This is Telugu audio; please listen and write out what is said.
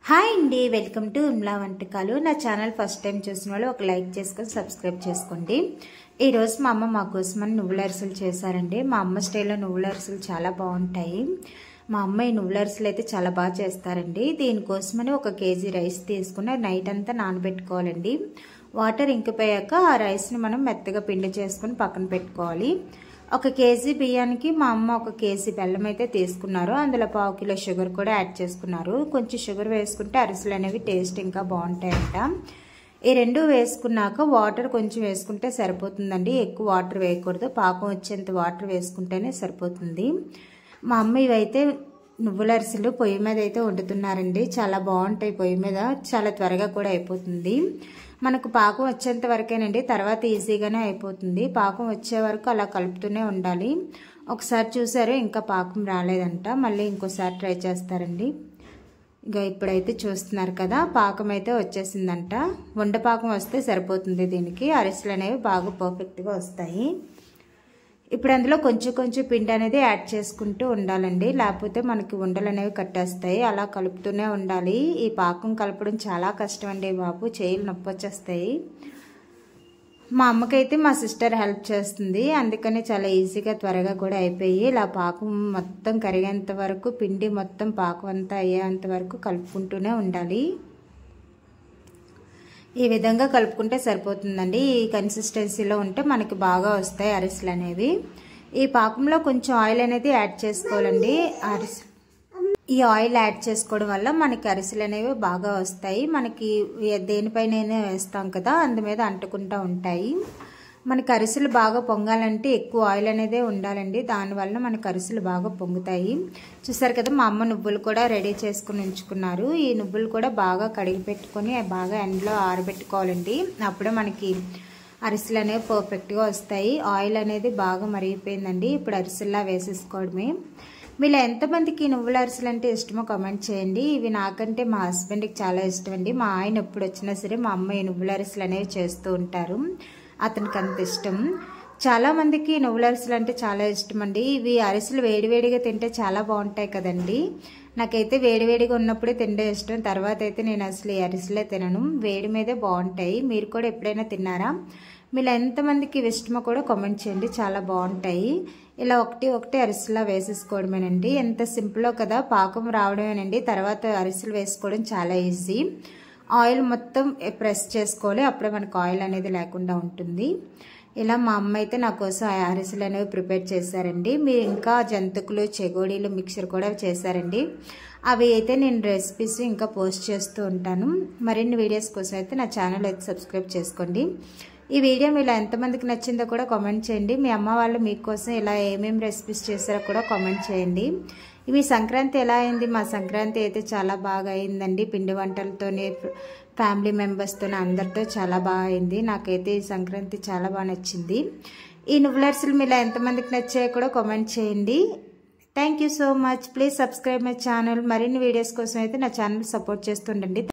హాయ్ అండి, వెల్కమ్ టు ఉమ్లా వంటకాలు. నా ఛానల్ ఫస్ట్ టైం చూసిన వాళ్ళు ఒక లైక్ చేసుకొని సబ్స్క్రైబ్ చేసుకోండి. ఈరోజు మా అమ్మ మా కోసమని నువ్వుల అరిసెలు చేశారండి. మా అమ్మ స్టైల్లో నువ్వుల అరిసెలు చాలా బాగుంటాయి. మా అమ్మ ఈ నువ్వుల అరిసెలు అయితే చాలా బాగా చేస్తారండి. దీనికోసమని 1 కేజీ రైస్ తీసుకుని నైట్ అంతా నానబెట్టుకోవాలండి. వాటర్ ఇంకిపోయాక ఆ రైస్ని మనం మెత్తగా పిండి చేసుకుని పక్కన పెట్టుకోవాలి. 1 కేజీ బియ్యానికి మా అమ్మ 1 కేజీ బెల్లం అయితే తీసుకున్నారు. అందులో 1/2 కిలో షుగర్ కూడా యాడ్ చేసుకున్నారు. కొంచెం షుగర్ వేసుకుంటే అరిసెలు అనేవి టేస్ట్ ఇంకా బాగుంటాయంట. ఈ రెండు వేసుకున్నాక వాటర్ కొంచెం వేసుకుంటే సరిపోతుందండి. ఎక్కువ వాటర్ వేయకూడదు, పాకం వచ్చేంత వాటర్ వేసుకుంటేనే సరిపోతుంది. మా అమ్మ ఇవైతే నువ్వుల అరిసెలు పొయ్యి మీద అయితే వండుతున్నారండి. చాలా బాగుంటాయి పొయ్యి మీద, చాలా త్వరగా కూడా అయిపోతుంది. మనకు పాకం వచ్చేంత వరకేనండి, తర్వాత ఈజీగానే అయిపోతుంది. పాకం వచ్చే వరకు అలా కలుపుతూనే ఉండాలి. ఒకసారి చూసారు ఇంకా పాకం రాలేదంట, మళ్ళీ ఇంకోసారి ట్రై చేస్తారండి. ఇక ఇప్పుడైతే చూస్తున్నారు కదా, పాకం అయితే వచ్చేసిందంట. పాకం వస్తే సరిపోతుంది. దీనికి అరిసెలు అనేవి బాగా పర్ఫెక్ట్గా వస్తాయి. ఇప్పుడు అందులో కొంచెం కొంచెం పిండి అనేది యాడ్ చేసుకుంటూ ఉండాలండి, లేకపోతే మనకి ఉండలు అనేవి కట్టేస్తాయి. అలా కలుపుతూనే ఉండాలి. ఈ పాకం కలపడం చాలా కష్టం అండి బాబు, చేతులు నొప్పి వచ్చేస్తాయి. మా అమ్మకైతే మా సిస్టర్ హెల్ప్ చేస్తుంది, అందుకని చాలా ఈజీగా త్వరగా కూడా అయిపోయి. ఇలా పాకం మొత్తం కరిగేంత వరకు, పిండి మొత్తం పాకం అంతా అయ్యేంత వరకు కలుపుకుంటూనే ఉండాలి. ఈ విధంగా కలుపుకుంటే సరిపోతుందండి. ఈ కన్సిస్టెన్సీలో ఉంటే మనకి బాగా వస్తాయి అరిసెలు అనేవి. ఈ పాకంలో కొంచెం ఆయిల్ అనేది యాడ్ చేసుకోవాలండి. ఈ ఆయిల్ యాడ్ చేసుకోవడం వల్ల మనకి అరిసెలు అనేవి బాగా వస్తాయి. మనకి దేనిపైన వేస్తాం కదా, అందు మీద అంటుకుంటూ ఉంటాయి. మనకి అరిసెలు బాగా పొంగాలంటే ఎక్కువ ఆయిల్ అనేది ఉండాలండి, దానివల్ల మనకి అరిసెలు బాగా పొంగుతాయి. చూసారు కదా, మా అమ్మ నువ్వులు కూడా రెడీ చేసుకుని ఉంచుకున్నారు. ఈ నువ్వులు కూడా బాగా కడిగి పెట్టుకొని బాగా ఎండలో ఆరబెట్టుకోవాలండి. అప్పుడే మనకి అరిసెలు అనేవి పర్ఫెక్ట్గా వస్తాయి. ఆయిల్ అనేది బాగా మరిగిపోయిందండి. ఇప్పుడు అరిసెల్లా వేసేసుకోవడమే. మీలో ఎంతమందికి నువ్వుల అరిసెలు అంటే ఇష్టమో కామెంట్ చేయండి. ఇవి నాకంటే మా హస్బెండ్కి చాలా ఇష్టం అండి. మా ఆయన ఎప్పుడు వచ్చినా సరే మా అమ్మ ఈ నువ్వుల అరిసెలు అనేవి చేస్తూ ఉంటారు, అతనికి అంత ఇష్టం. చాలా మందికి నువ్వుల అరిసెలు అంటే చాలా ఇష్టం అండి. ఇవి అరిసెలు వేడివేడిగా తింటే చాలా బాగుంటాయి కదండి. నాకైతే వేడివేడిగా ఉన్నప్పుడే తింటే ఇష్టం, తర్వాత అయితే నేను అసలు ఈ అరిసెలే తినను. వేడి మీదే బాగుంటాయి. మీరు కూడా ఎప్పుడైనా తిన్నారా? మీరు ఎంతమందికి ఇష్టమో కూడా కామెంట్ చేయండి, చాలా బాగుంటాయి. ఇలా ఒకటి అరిసెలా వేసేసుకోవడమేనండి. ఎంత సింపుల్లో కదా, పాకం రావడమేనండి. తర్వాత అరిసెలు వేసుకోవడం చాలా ఈజీ. ఆయిల్ మొత్తం ప్రెస్ చేసుకోవాలి, అప్పుడే మనకు ఆయిల్ అనేది లేకుండా ఉంటుంది. ఇలా మా అమ్మ అయితే నా కోసం అరిసెలు అనేవి ప్రిపేర్ చేశారండి. మీరు ఇంకా జంతికలు, చెగోడీలు, మిక్చర్ కూడా చేశారండి. అవి అయితే నేను రెసిపీస్ ఇంకా పోస్ట్ చేస్తూ ఉంటాను. మరిన్ని వీడియోస్ కోసం అయితే నా ఛానల్ అయితే సబ్స్క్రైబ్ చేసుకోండి. ఈ వీడియో మీలో ఎంతమందికి నచ్చిందో కూడా కామెంట్ చేయండి. మీ అమ్మ వాళ్ళు మీకోసం ఇలా ఏమేమి రెసిపీస్ చేశారో కూడా కామెంట్ చేయండి. మీ సంక్రాంతి ఎలా అయింది? మా సంక్రాంతి అయితే చాలా బాగా అయిందండి. పిండి వంటలతోనే, ఫ్యామిలీ మెంబర్స్తో, అందరితో చాలా బాగా అయింది. నాకైతే ఈ సంక్రాంతి చాలా బాగా నచ్చింది. ఈ నువ్వుల అరిసెలు మీలో ఎంతమందికి నచ్చాయో కూడా కామెంట్ చేయండి. Thank you so much. Please subscribe my channel. మరిన్ని వీడియోస్ కోసం అయితే నా ఛానల్ సపోర్ట్ చేస్తుండండి.